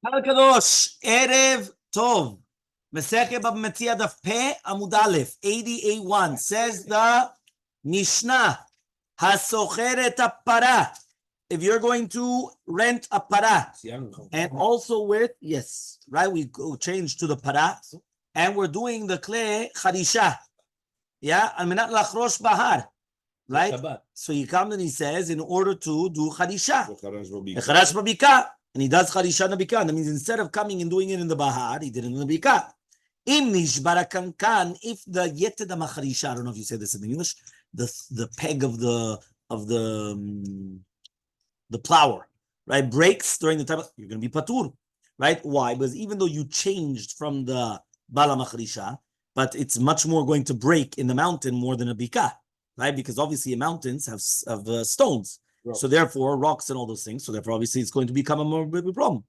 Kadosh, Erev Tov. Masechet Bava Metzia Daf Peh Amud Aleph 88-1 says the Mishnah Hasocheret Para. If you're going to rent a para, and also with we go change to the para, and we're doing the kle charisha, al menat lachrosh bahar, right? So he comes and he says, in order to do charisha, charash babika, and he does charisha nabika. That means instead of coming and doing it in the bahar, he did it in the bika. Im nishbara kankan, if the yeted macharisha, I don't know if you say this in English, the peg of the plower, right, breaks during the time, you're going to be patur, right? Why? Because even though you changed from the bala macharisha, but it's much more going to break in the mountain more than a bika, right? Because obviously mountains have stones, so therefore rocks and all those things. So therefore, obviously, it's going to become a more big problem.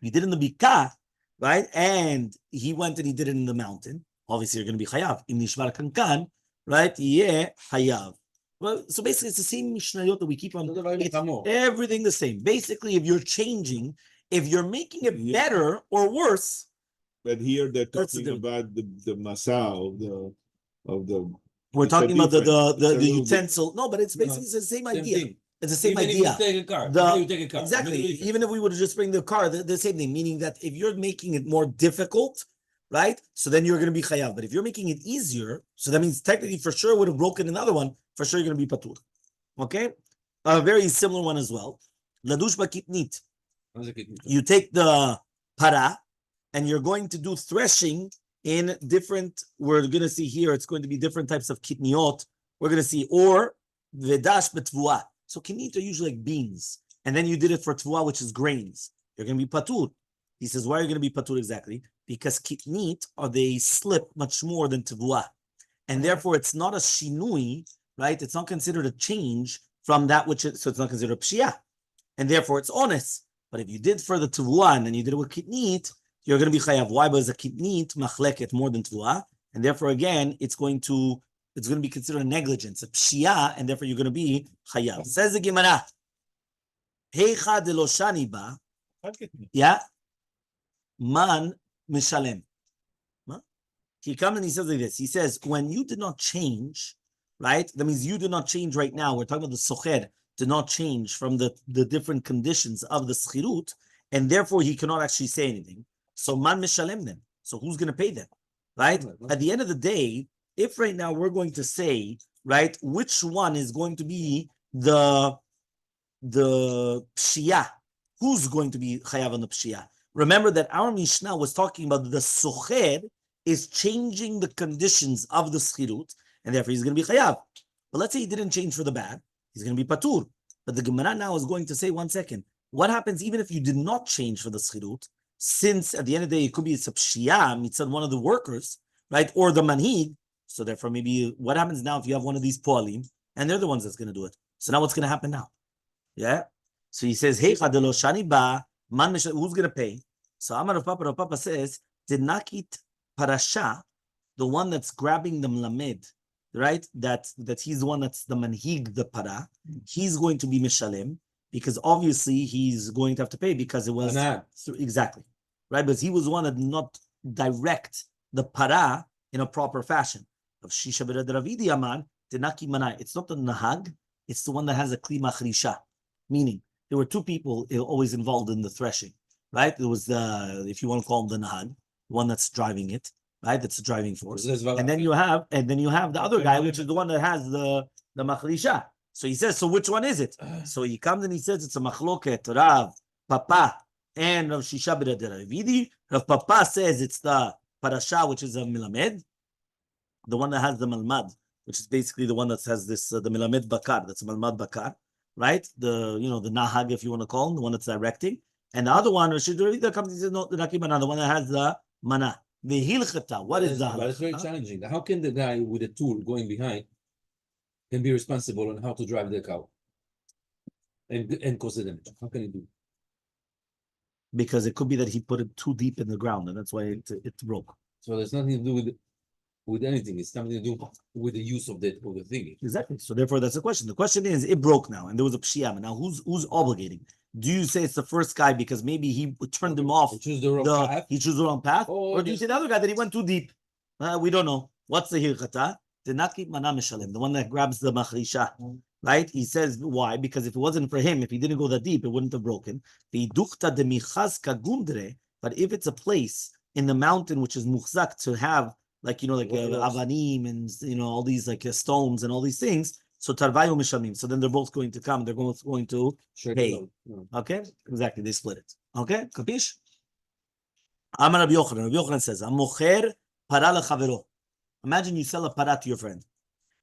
He did it in the bika, right? And he went and he did it in the mountain. Obviously, you're going to be chayav. Im nishvar kankan, right? Yeah, chayav. Well, so basically, it's the same mishnayot that we keep on. Everything the same. Basically, if you're changing, if you're making it better or worse. But here they're talking about the masa of the. We're talking about the utensil. No, but it's basically the same idea. It's the same idea. If you take a car, Exactly. Even if we would just bring the car, the same thing. Meaning that if you're making it more difficult, right? So then you're going to be chayav. But if you're making it easier, so that means technically for sure would have broken another one. For sure you're going to be patur. Okay? A very similar one as well. Ladush bakitnit. You take the para and you're going to do threshing in different, we're going to see here, it's going to be different types of kitniot. We're going to see, or vedash betvua. So kitnit are usually like beans. And then you did it for tvua, which is grains. You're going to be patur. He says, why are you going to be patur exactly? Because kitnit, they slip much more than tvua. And therefore, it's not a shinui, right? It's not considered a change from that which is, so it's not considered a pshia. And therefore, it's honest. But if you did for the tvua and then you did it with kitnit, you're going to be chayav. Why? Because a kitnit machleket more than tvua. And therefore, again, it's going to be considered a negligence, a pshia, and therefore you're going to be chayav. Says the Gemara, Hechal de lo shani ba, man mishalem. He comes and he says like this. He says, when you did not change, right? That means you did not change right now. We're talking about the socher did not change from the different conditions of the schirut, and therefore he cannot actually say anything. So man mishalem them. So who's going to pay them, right? At the end of the day, if right now we're going to say, right, which one is going to be the pshia, who's going to be chayav on the pshia? Remember that our Mishnah was talking about the socher is changing the conditions of the schirut, and therefore he's going to be chayav. But let's say he didn't change for the bad, he's going to be patur. But the Gemara now is going to say, 1 second, what happens even if you did not change for the schirut? Since at the end of the day, it could be a pshia, mitzad one of the workers, right, or the manhig. So therefore, maybe what happens now if you have one of these poalim, and they're the ones that's going to do it? So now what's going to happen now? Yeah. So he says, Hechal de lo shani ba, man who's going to pay? So Amar of Papa says, did nakit parasha, the one that's grabbing the mlamed, right? That he's the one that's the manhig, the para. He's going to be mishalem because obviously he's going to have to pay because it was exactly right. Because he was the one that did not direct the para in a proper fashion. Of Shisha Ravidi Aman, Tenaki Mana. It's not the nahag, it's the one that has a kli machrisha. Meaning there were two people always involved in the threshing, right? There was the, if you want to call him the nahag, one that's driving it, right? That's the driving force. And then you have the other guy, which is the one that has the machrisha. So he says, so which one is it? So he comes and he says it's a machloket, Rav, Papa, and Rav Shisha Ravidi. Rav Papa says it's the parasha, which is a milamed, the one that has the malmad, which is basically the one that has this the milamed bakar, that's malmad bakar, right? The the nahag, if you want to call him, the one that's directing, and the other one, Rashid comes and says no, the nakimana, the one that has the mana, the hilchata. What is that? But it's very challenging. How can the guy with a tool going behind can be responsible on how to drive the cow and cause the damage? How can he do? Because it could be that he put it too deep in the ground, and that's why it broke. So there's nothing to do with anything. It's something to do with the use of the thing. Exactly. So therefore, that's the question. The question is, it broke now, and there was a pshiyam. Now, who's obligating? Do you say it's the first guy because maybe he turned him off? He chose the wrong path. He chose the wrong path, or do you say the other guy that he went too deep? We don't know. What's the hirchata? The one that grabs the machrisha, right? He says why? Because if it wasn't for him, if he didn't go that deep, it wouldn't have broken. But if it's a place in the mountain which is muhzak to have avanim and all these stones and all these things, so tarvayu mishamim. So then they're both going to come. They're both going to pay. Okay, exactly. They split it. Okay, kapish? Amar Rabbi Yochanan. Rabbi Yochanan says, "Amocher para lechavero." Imagine you sell a para to your friend.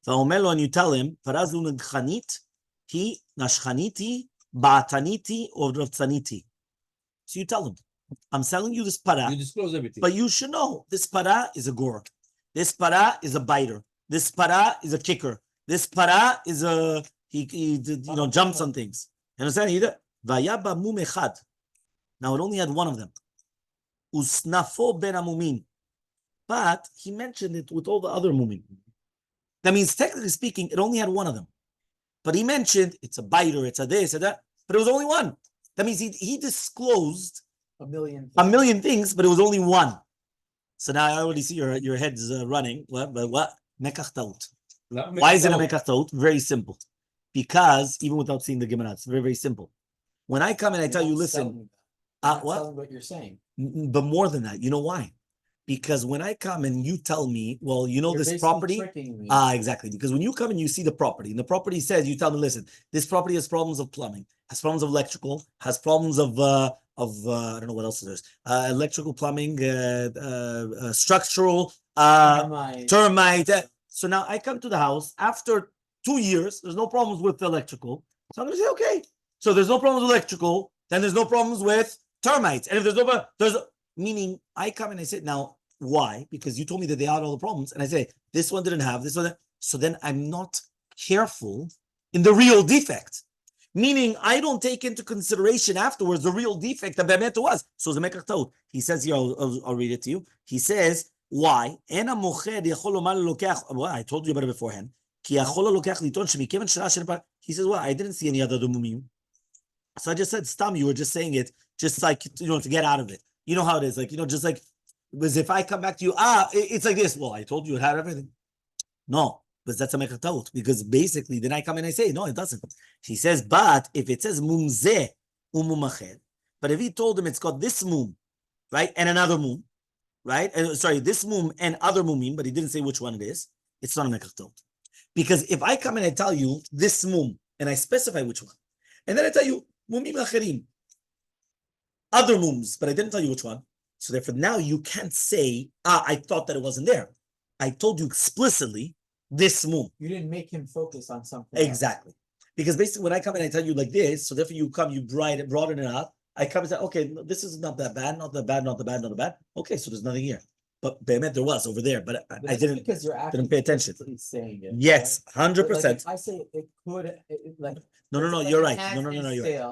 And you tell him, "Parazu nadchanit, he nashchaniti, ba'ataniti, or ravtzaniti." So you tell him, "I'm selling you this para." You disclose everything, but you should know this para is a gorer. This para is a biter. This para is a kicker. This para is a he jumps on things. You understand? Vayaba mum echad. Now it only had one of them. Usnafo ben amumin. But he mentioned it with all the other mumin. That means, technically speaking, it only had one of them. But he mentioned it's a biter, it's a this, it's a that. But it was only one. That means he disclosed a million things, but it was only one. So now I already see your head's running. What? Mekach taut. Why is it a mekach taut? Very simple. Because even without seeing the Gemara, it's very, very simple. When I come and I tell you, listen, what you're saying. But more than that, you know why? Because when I come and you tell me, well, you're this property. Exactly. Because when you come and you see the property, and the property says, you tell me, listen, this property has problems of plumbing, has problems of electrical, has problems of I don't know what else there's. Electrical, plumbing, structural, termite. So now I come to the house after 2 years. There's no problems with the electrical. So I'm going to say, okay. So there's no problems with electrical. Then there's no problems with termites. And if there's no, meaning I come and I say, now, why? Because you told me that they had all the problems. And I say, this one didn't have, this one. So then I'm not careful in the real defect. Meaning I don't take into consideration afterwards the real defect that Bemet was. So the Mekach Taut. He says here, I'll read it to you. He says, why? Well, I told you about it beforehand. He says, well, I didn't see any other mumim. So I just said, Stam, you were just saying it, just like, to get out of it. You know how it is, just like, because if I come back to you, it's like this. Well, I told you it had everything. No, because that's a mekach taut. Because basically, then I come and I say, no, it doesn't. He says, but if it says mum zeh umum acher, but if he told him it's got this mum, right, and another mum, right, this mum and other mumim, but he didn't say which one it is, it's not a mekach taut. Because if I come and I tell you this mum, and I specify which one, and then I tell you mumim acherim, other mums, but I didn't tell you which one. So therefore, now you can't say, I thought that it wasn't there. I told you explicitly this mum. You didn't make him focus on something. Exactly. Because basically, when I come and I tell you like this, so therefore you come, you broaden it out. I come and say, okay, this is not that bad, not that bad, not that bad, not that bad. Okay, so there's nothing here. But Be'emet, there was over there, but I didn't pay attention. Saying it, yes, 100%. I say it could, No, you're right. No,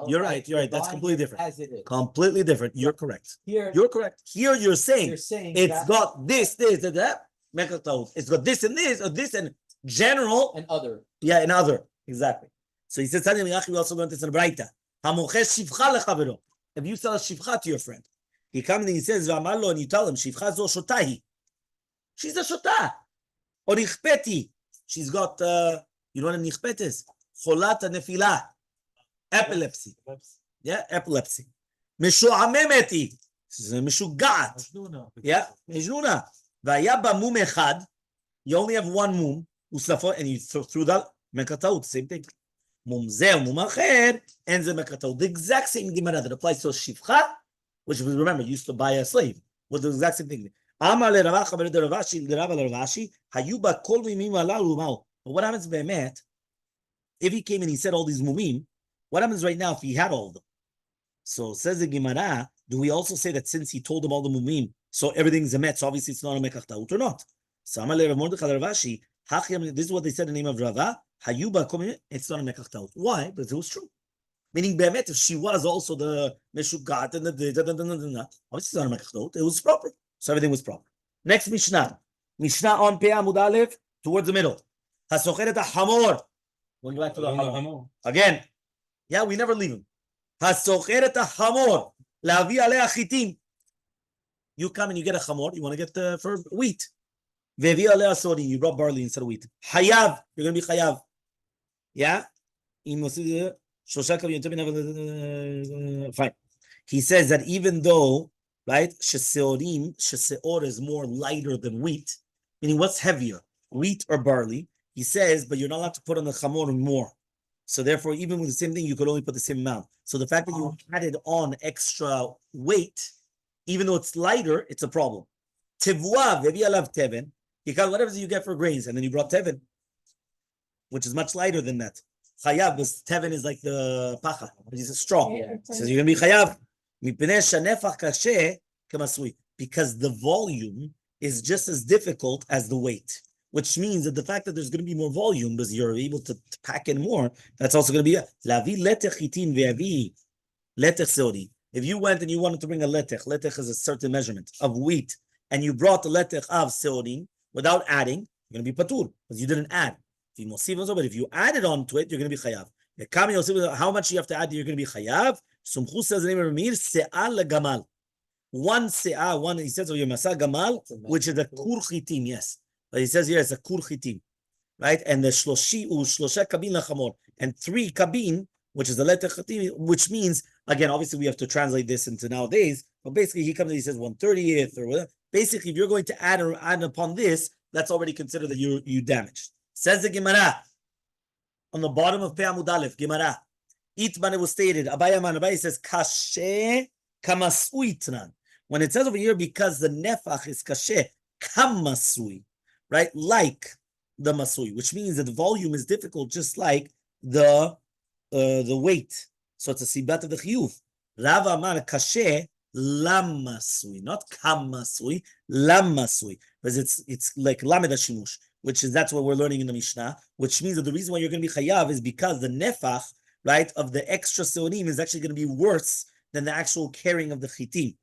you're right. You're right. That's completely different. As it is. Completely different. You're correct. You're correct. Here you're saying it's got this, that. It's got this and this, or this and general. And other. Yeah, and other. Exactly. So he says, we also learned this in Braita. If you sell a shivcha to your friend, he comes and he says, and you tell him, shivcha zo shotahi. She's a shota. Or nichpeti. She's got, you know what a nichpet is? Cholat nefila. Epilepsy. Yeah, epilepsy. Mishu'amemeti. Mishugat. Yeah, Mishnuna. Vayaba mum echad. You only have one mum. And you threw that. Mekataut, same thing. Mum zeh, mum acher, and ze mekataut. The exact same Gemara that applies to shivcha, which remember used to buy a slave, was the exact same thing. Amar le Ravacha ber Ravashi, le Rava le Ravashi, hayuba kol mimim alalu ma'u. But what happens be'emet? If he came and he said all these mumim, what happens right now if he had all of them? So says the Gemara, do we also say that since he told them all the mumim, so everything's a met, so obviously it's not a mekach taut or not? So Amar le Mordechai le Ravashi, this is what they said in the name of Rava. Hayuba coming, it's not a mekach taut. Why? Because it was true. Meaning, be'emet, if she was also the meshugat and the obviously it's not a mekach taut. It was proper. So everything was proper. Next Mishnah. Mishnah on Pei Amud Aleph, towards the middle. Hasocheret hamor. Going back to the hamor. Again. Yeah, we never leave him. הסוחר את החמור, להביא עליה חיטים. You come and you get a chamor, you want to get the for wheat. והביא עליה סורים, you brought barley instead of wheat. חייב, you're going to be חייב. Yeah? Fine. He says that even though, right, sheseor is more lighter than wheat, meaning what's heavier, wheat or barley? He says, but you're not allowed to put on the chamor more. So therefore, even with the same thing, you could only put the same amount. So the fact that you added on extra weight, even though it's lighter, it's a problem. Tivua vevi alav teven. You got whatever you get for grains, and then you brought teven, which is much lighter than that. Chayav, because teven is like the pacha, it's a straw. He says you're gonna be chayav. Because the volume is just as difficult as the weight, which means that the fact that there's going to be more volume because you're able to pack in more, that's also going to be if you went and you wanted to bring a letech is a certain measurement of wheat, and you brought the letech of seorim without adding, you're going to be patur because you didn't add. But if you added on to it, you're going to be chayav. How much you have to add, you're going to be chayav. Sumchu says the name of Ramir, se'al legamal. One se'ah, one, he says, Yomasa gamal, which is a kur chitim, yes. But he says here it's a kur chitim, right? And the shlosha kabin lachamor, and 3 kabin, which is the letter chitim, which means, again, obviously we have to translate this into nowadays, but basically he comes and he says 1/30th or whatever. Basically, if you're going to add upon this, that's already considered that you damaged. Says the Gemara, on the bottom of Pei Amud Aleph, Gemara, Itman, it was stated, Abaye says, Kashe kamasui tnan. When it says over here, because the nefach is kashe kamasui, right? Like the masui, which means that the volume is difficult, just like the weight. So it's a sibat of the chiyuv. Rava amar kashe lamasui, not kamasui, lamasui, because it's like lamed hashimush, which is that's what we're learning in the Mishnah, which means that the reason why you're going to be chayav is because the nefach, right, of the extra seorim is actually going to be worse than the actual carrying of the chitim.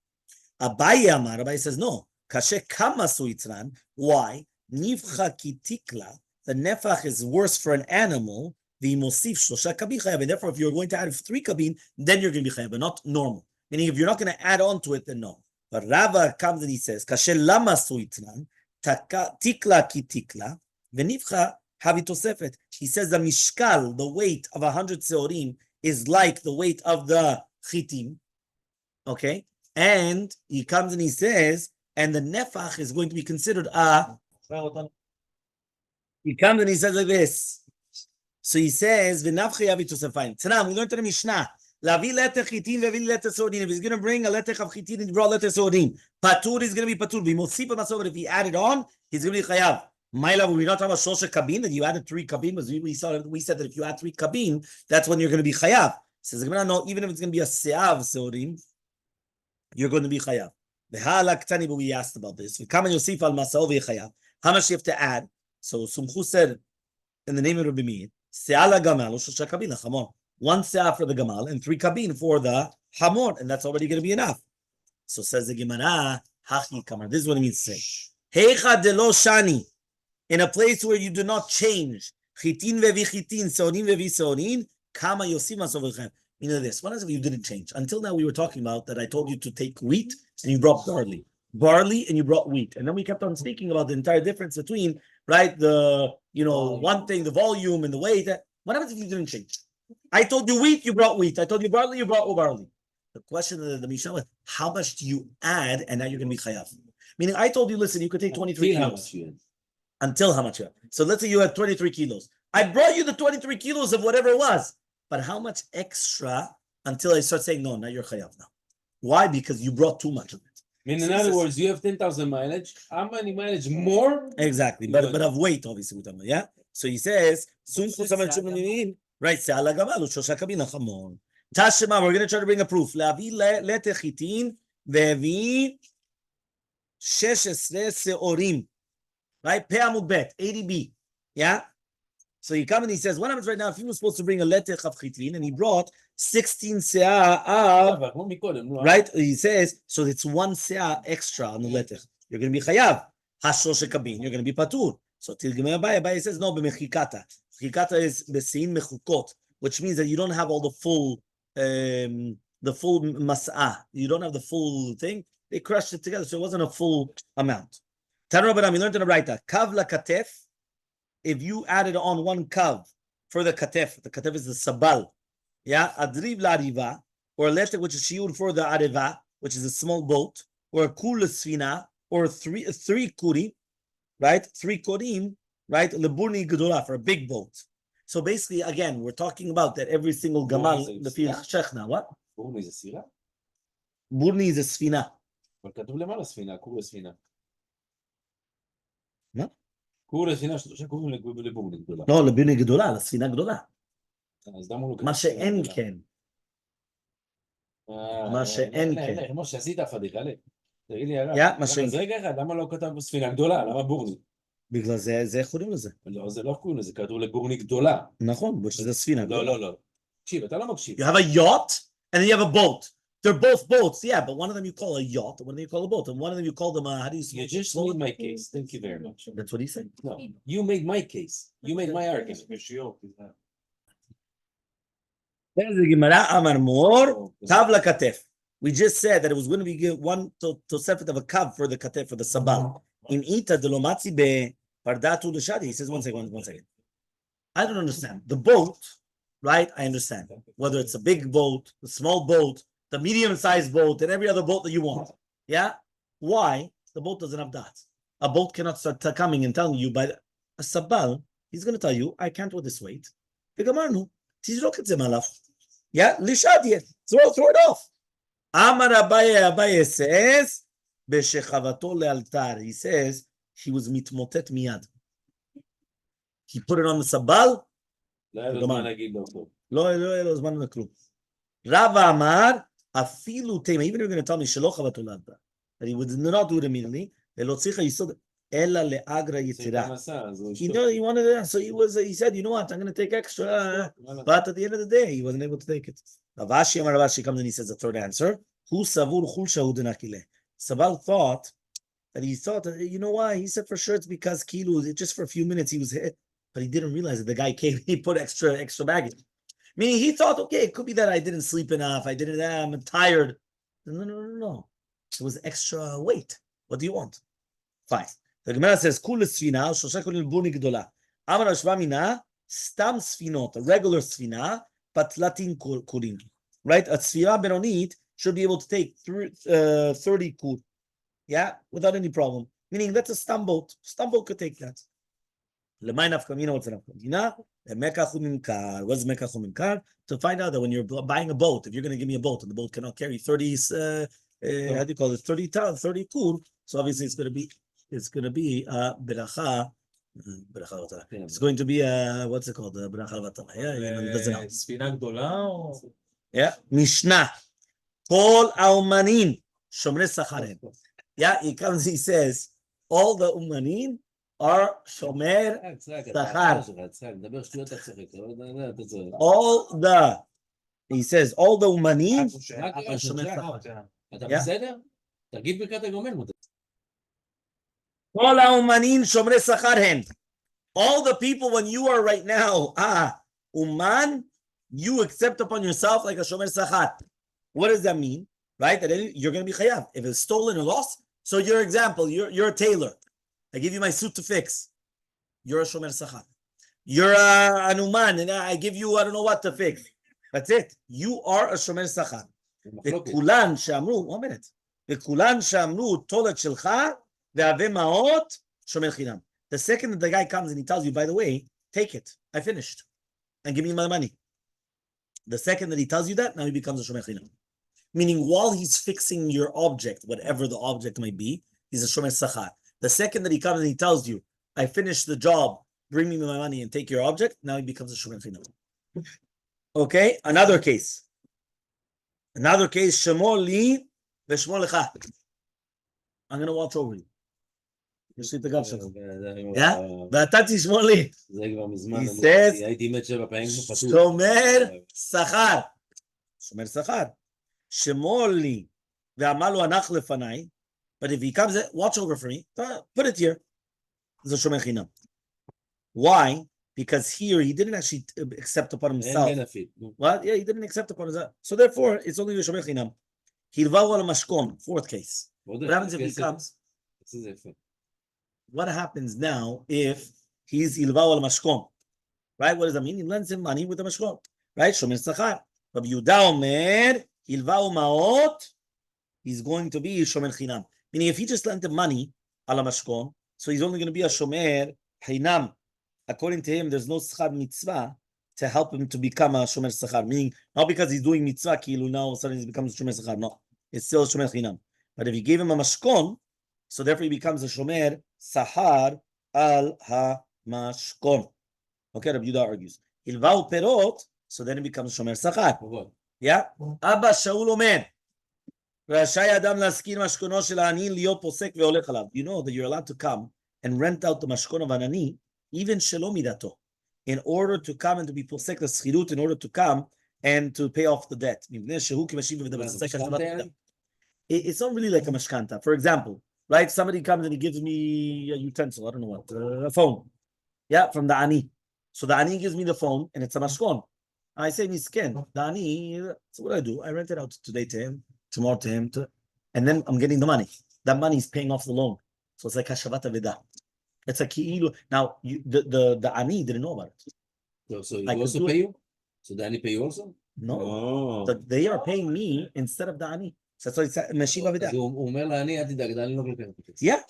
Abaye says no. Kashe kamasui tran. Why? Nivcha kitikla. The nefach is worse for an animal. The mosif shlosha kabin chayav. And therefore, if you're going to add 3 kabin, then you're going to be chayav, but not normal. Meaning, if you're not going to add on to it, then no. But Rava comes and he says, Kashe lamasui tran. Tikla kitikla. Venivcha havi tosefet. He says the mishkal, the weight of 100 seorim, is like the weight of the chitim. Okay? And he comes and he says, and the nefach is going to be considered a. He comes and he says like this. So he says, "V'nafchi yavi tosefayim." Tanam, we learned in the Mishnah. Lavi letech chitin ve'vi letech sodim. If he's going to bring a letech of chitin and he brought letech sodim, patur is going to be patur. V'mosif masover. If he added on, he's going to be chayav. My love, we're not talking about shosha kabin, that you added 3 kabin, because we said that if you add 3 kabin, that's when you're going to be chayav. Says no, even if it's going to be a se'av sodim, you're going to be chayav. But we asked about this. How much you have to add? So Sumchu said, in the name of Rabbi Meir, se'ala gamal shosha kabin lachamor. 1 se'ah for the gamal and 3 kabin for the hamor, and that's already going to be enough. So says the Gemara, hachi kamar. This is what it means to say. Hechal delo shani. In a place where you do not change, chitin vevi chitin, seorim vevi seorim, kama yosim masovechem. You know this. What if you didn't change? Until now, we were talking about that I told you to take wheat and you brought barley and you brought wheat, and then we kept on speaking about the entire difference between, right, the one thing, the volume and the weight. What happens if you didn't change? I told you wheat, you brought wheat. I told you barley, you brought barley. The question of the Mishnah was, how much do you add, and now you're going to be chayav? Meaning, I told you, listen, you could take 23 kilos. Until how much you have. So let's say you had 23 kilos. I brought you the 23 kilos of whatever it was. But how much extra until I start saying, no, now you're chayav now. Why? Because you brought too much of it. In other words, you have 10,000 mileage. How many mileage more? Exactly. But of weight, obviously, we're talking about, yeah? So he says, right, Tashema, we're going to try to bring a proof. Lavi letechitin vevi 16 seorim. Right? Pei Amud Bet, 80b. Yeah? So he comes and he says, what happens right now if he was supposed to bring a letech of chitin and he brought 16 se'ah of, right? He says, so it's 1 se'ah extra on the letech. You're going to be chayav. Hashlosh kabin, you're going to be patur. So Tilgimei Abaye says, no, b'mechikata. Mechikata is b'sein mechukot, which means that you don't have all the full the full mas'ah. You don't have the full thing. They crushed it together, so it wasn't a full amount. Tanu Rabbanan, we learned in the Braita, kav la katef. If you added on one kav for the katef is the sabal. Yeah, adriv la ariva, or a letter which is shiur for the ariva, which is a small boat, or a kul sfina, or three kurim, right? 3 kurim, right? Leburni gedola, for a big boat. So basically, again, we're talking about that every single gamal, the shechna, what? burni זה סירה? Burni is a sfina. אבל כתוב למעלה ספינה, קור לספינה. מה? קור לספינה, 3 קורים לבורני גדולה. לא, לברני גדולה, לספינה גדולה. אז למה לא כתוב? מה שאין כן. מה שאין כן. כמו שעשית פדיחה, תגיד לי הרב. יא, מה שאין כן. אז רגע אחד, למה לא כתב ספינה גדולה? למה בורני? בגלל זה, איך קוראים לזה? לא, זה לא קוראים לזה, כתוב לבורני גדולה. נכון, שזה ספינה. לא. תקשיב, אתה לא מקשיב. You have a yacht, and then you have a boat. They're both boats, yeah, but one of them you call a yacht, and one of them you call a boat, and one of them you call them how do you say? You just made my case. Thank you very much. That's what he said. No, you made my case. You made my argument. There's the Gemara Amar Mor, Kav la Katef. We just said that it was going to be one tosefet of a kav for the katef, for the sabal. In Ita de Lomatzi be Pardatu Leshadi. He says, one second. I don't understand. The boat, right? I understand. Whether it's a big boat, a small boat, the medium-sized boat, and every other boat that you want. Yeah? Why? The boat doesn't have that. A boat cannot start coming and telling you by a sabal, he's going to tell you, I can't do this weight. Yeah? Lishadiyah. Throw it off. Amar Abaye says, Beshechavato lealtar. He says, he was mitmotet miyad. He put it on the sabal. לא היה לו זמן לכלום. Rava Amar, afilu tema. Even if you're going to tell me שלא חבטו לאלתר, that he would not do it immediately, ולא צריך היסוד, אלא לאגרא יתרה. He wanted it, so he said, you know what, I'm going to take extra, but at the end of the day, he wasn't able to take it. Ravashi comes and he says the third answer, Hu savur chulsha hu denakile. Sabal thought, you know why? He said for sure it's because Kilu, just for a few minutes he was hit, but he didn't realize that the guy came, he put extra baggage. Meaning he thought, okay, it could be that I didn't sleep enough, I'm tired. No. It was extra weight. What do you want? Fine. The Gemara says, Kul sfina, shosha kol buni gdola. Amar Shva mina, stam sfinot, a regular sfina, but latin kurim. Right? A sfira benonit should be able to take 30 kur. Yeah? Without any problem. Meaning that's a stam boat. Stam boat could take that. L'may nafkamina, what's nafkamina? What's mekach umimkar? To find out that when you're buying a boat, if you're going to give me a boat and the boat cannot carry 30, how do you call it? 30 kur. So obviously it's going to be beracha. It's going to be what's it called? Beracha vatala. Yeah, doesn't know. ספינה גדולה? Yeah, Mishnah. Kol ha'umanin shomrei sachar. Yeah, he comes. He says all the umanin are shomer sachar. He says all the umanim are shomer sachar. אתה בסדר? תגיד ברכת הגומל מותר. כל האומנים שומרי שכר הם. All the people when you are right now, uman, you accept upon yourself like a shomer sachar. What does that mean? Right? That you're going to be chayav. If it's stolen or lost, so your example, you're a tailor. I give you my suit to fix. You're a shomer sachar. You're an uman, and I give you I don't know what to fix. That's it. You are a shomer sachar. וכולן שאמרו, וכולן שאמרו תולת שלך והווה מעות שומר חינם. The second that the guy comes and he tells you, by the way, take it, I finished, and give me my money. The second that he tells you that, now he becomes a shomer chinam. Meaning while he's fixing your object, whatever the object might be, he's a shomer sachar. The second that he comes and he tells you, I finished the job, bring me my money and take your object, now he becomes a shomer chinam. Okay, another case, shemo li v'shmo lecha. I'm going to watch over you. יש לי את הגב שלך. ואתה תשמור לי. זה כבר מזמן. He says, הייתי מת 7 פעמים פשוט. שומר שכר. שומר שכר. שמור לי, ואמר לו הנח לפניי, but if he comes, watch over for me, put it here. זה שומר חינם. Why? because here he didn't actually accept upon And himself. benefit. Well, yeah, he didn't accept upon himself. So therefore, it's only Shomer Chinam. Hilvahu al mashkon, fourth case. What happens if he comes? What happens now if he's Hilvahu al mashkon? Right? What does that mean? He lends him money with the mashkon. Right? Shomer Sachar. Rabbi Yehuda Omer, Hilvahu Maot, he's going to be Shomer Chinam. Meaning if he just lent him money al mashkon, so he's only going to be a Shomer Chinam. According to him, there's no schar mitzvah to help him to become a shomer sachar. Meaning, not because he's doing mitzvah, kilu now all of a sudden he becomes a shomer sachar. No, it's still a shomer chinam. But if he gave him a mashkon, so therefore he becomes a shomer sachar al ha mashkon. Okay, Rabbi Yehuda argues. Hilvahu perot, so then he becomes a shomer sachar. Yeah. Abba Shaul Omer. רשאי אדם להשכיר משכונו של העני להיות פוסק והולך עליו. You know that you're allowed to come and rent out the mashkon of an ani, even שלא מידתו, in order to come and to be posek the schirut, in order to come and to pay off the debt. It's not really like a mashkanta. For example, right? Somebody comes and he gives me a utensil, I don't know what, a phone. Yeah, from the ani. So the ani gives me the phone and it's a mashkon. I say, misken, the ani, so what do? I rent it out today to him, tomorrow to him, and then I'm getting the money. That money is paying off the loan. So it's like hashavat aveda. It's a ki'ilu. Now, the ani didn't know about it. So he also pay you? So the ani pay you also? No. Oh. So they are paying me instead of the ani. So that's what he said. Meshiv aveda. Yeah.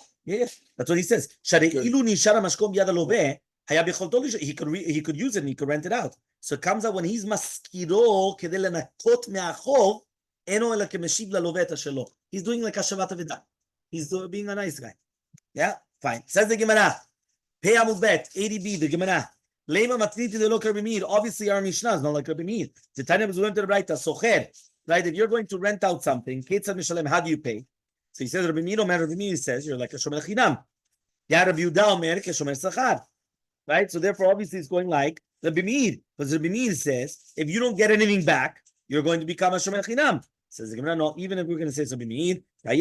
That's what he says. He could use it and he could rent it out. So it comes out when he's maskiro כדי לנקות מהחוב, אינו אלא כמשיב ללווה את השלו. He's doing like השבת אבדה. He's being a nice guy. Yeah, fine. Says the Gemara. Pei Amud Bet, 80b, the Gemara. Lema matniti de lo Rabbi Meir. Obviously, our Mishnah is not like Rabbi Meir. The Tanya was learned to the Braita. Socher, right? If you're going to rent out something, Ketzad Mishalem, how do you pay? So he says, Rabbi Meir, Rabbi Meir says, you're like a shomer chinam. Yeah, Rabbi Yehuda Omer, shomer sachar. Right? So therefore, obviously, it's going like Rabbi Meir. Because Rabbi Meir says, if you don't get anything back, you're going to become a shomer chinam. Says the Gemara, no, even if we're going to say Rabbi Meir, the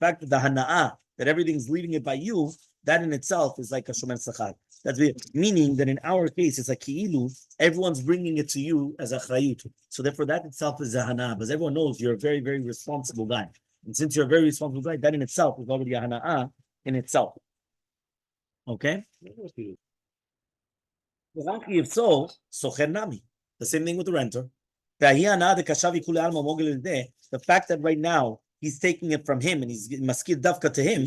fact that the hana'ah, that everything's leaving it by you, that in itself is like a shomer sachar. That's meaning that in our case, it's a ki'ilu, everyone's bringing it to you as a chrayut. So therefore, that itself is a hana'ah, because everyone knows you're a very, very responsible guy. And since you're a very responsible guy, that in itself is already a hana'ah in itself. Okay? If so, socher nami. The same thing with the renter. The fact that right now he's taking it from him and he's maskir davka to him,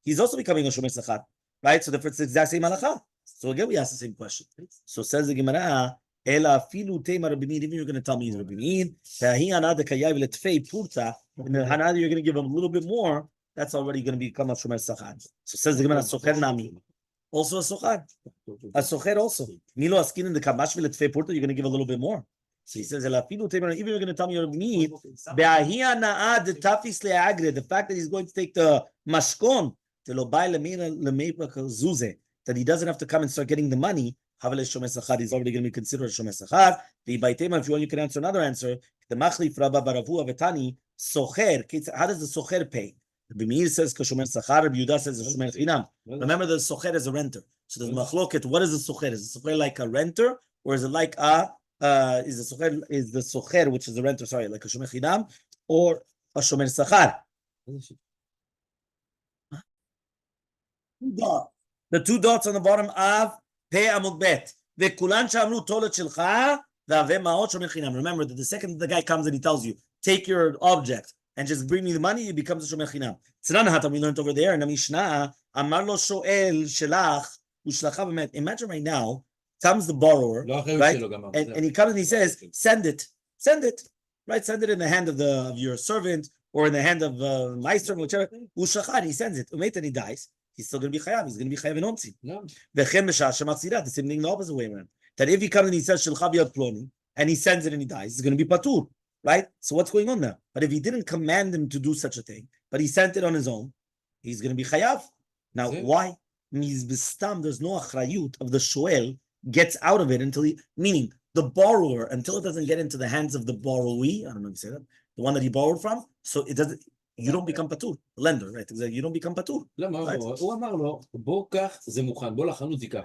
he's also becoming a shomer sachar, right? So therefore it's the exact same halacha. So again, we ask the same question. So says the Gemara, even you're going to tell me he's Rabbi Meir, you're going to give him a little bit more, that's already going to become a shomer sachar. So says the Gemara, socher nami. Also a socher. A socher also. Milo askin in the kamash v'letfei purta, you're going to give a little bit more. So he says, even you're going to tell me you're Meir, the fact that he's going to take the mashkon, that he doesn't have to come and start getting the money, he's already going to be considered a shomer sachar. If you want, you can answer another answer. The machlif rabba baravu avetani socher. How does the socher pay? Rabbi Meir says shomer sachar. Rabbi Yehuda says shomer chinam. Remember, the socher is a renter. So there's machloket. What is the socher? Is the socher like a renter, or is it like a is the socher, which is the renter? Sorry, like a shomer chinam or a shomer sachar? The two dots on the bottom of Pei Amud Bet. Vekulan shamru tolet shilcha ve'aveh ma'ot shomer chinam. Remember that the second the guy comes and he tells you, take your object and just bring me the money, it becomes a shomer chinam. Tznan hata we learned over there in the Mishnah, Amar lo shoel shelach u'shlacha b'met. Imagine right now comes the borrower, right? And he comes and he says, send it, right? Send it in the hand of your servant or in the hand of my servant, whichever. U'shlachad, he sends it. Umet, and he dies. He's still going to be chayav. He's going to be chayav in omtzin. The same thing the opposite way around. That if he comes and he says shilcha b'yad ploni and he sends it and he dies, he's going to be patur, right? So what's going on there? But if he didn't command him to do such a thing, but he sent it on his own, he's going to be chayav. Now, why? There's no achrayut of the shoel gets out of it until meaning the borrower, until it doesn't get into the hands of the borrowee. I don't know if you say that, the one that he borrowed from. So it doesn't. you don't become patur. Lender, right? You don't become patur. למה? הוא אמר לו, בוא קח, זה מוכן, בוא לחנות תיקח.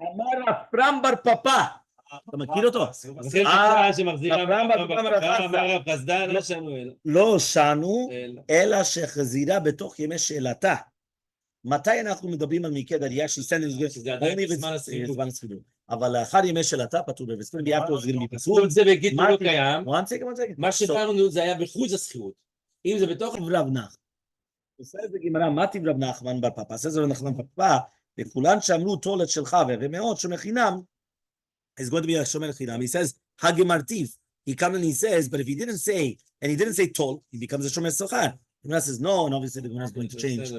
אמר רב בר פפא. אתה מכיר אותו? לא שנו, אלא שחזירה בתוך ימי שאלתה. מתי אנחנו מדברים על מקד עלייה שהיא זמן הסחירות? אבל לאחר ימי שאלתה פטור בבספרים ביפו זה גם פטור. זה בגיטו לא קיים. מה So, שדרנו זה היה בחוץ הסחירות. אם זה בתוך... רב נחמן. עושה את זה גמרא, מה טיב רב נחמן בר פפא? עושה את זה רב נחמן פפא, וכולן שאמרו תולת שלך ומאות שומר is going to be a shomer chinam. He says hagemartif. He comes and he says, but if he didn't say, and he didn't say tol, he becomes a shomer sachar. The Gemara says no, and obviously the Gemara is going to change.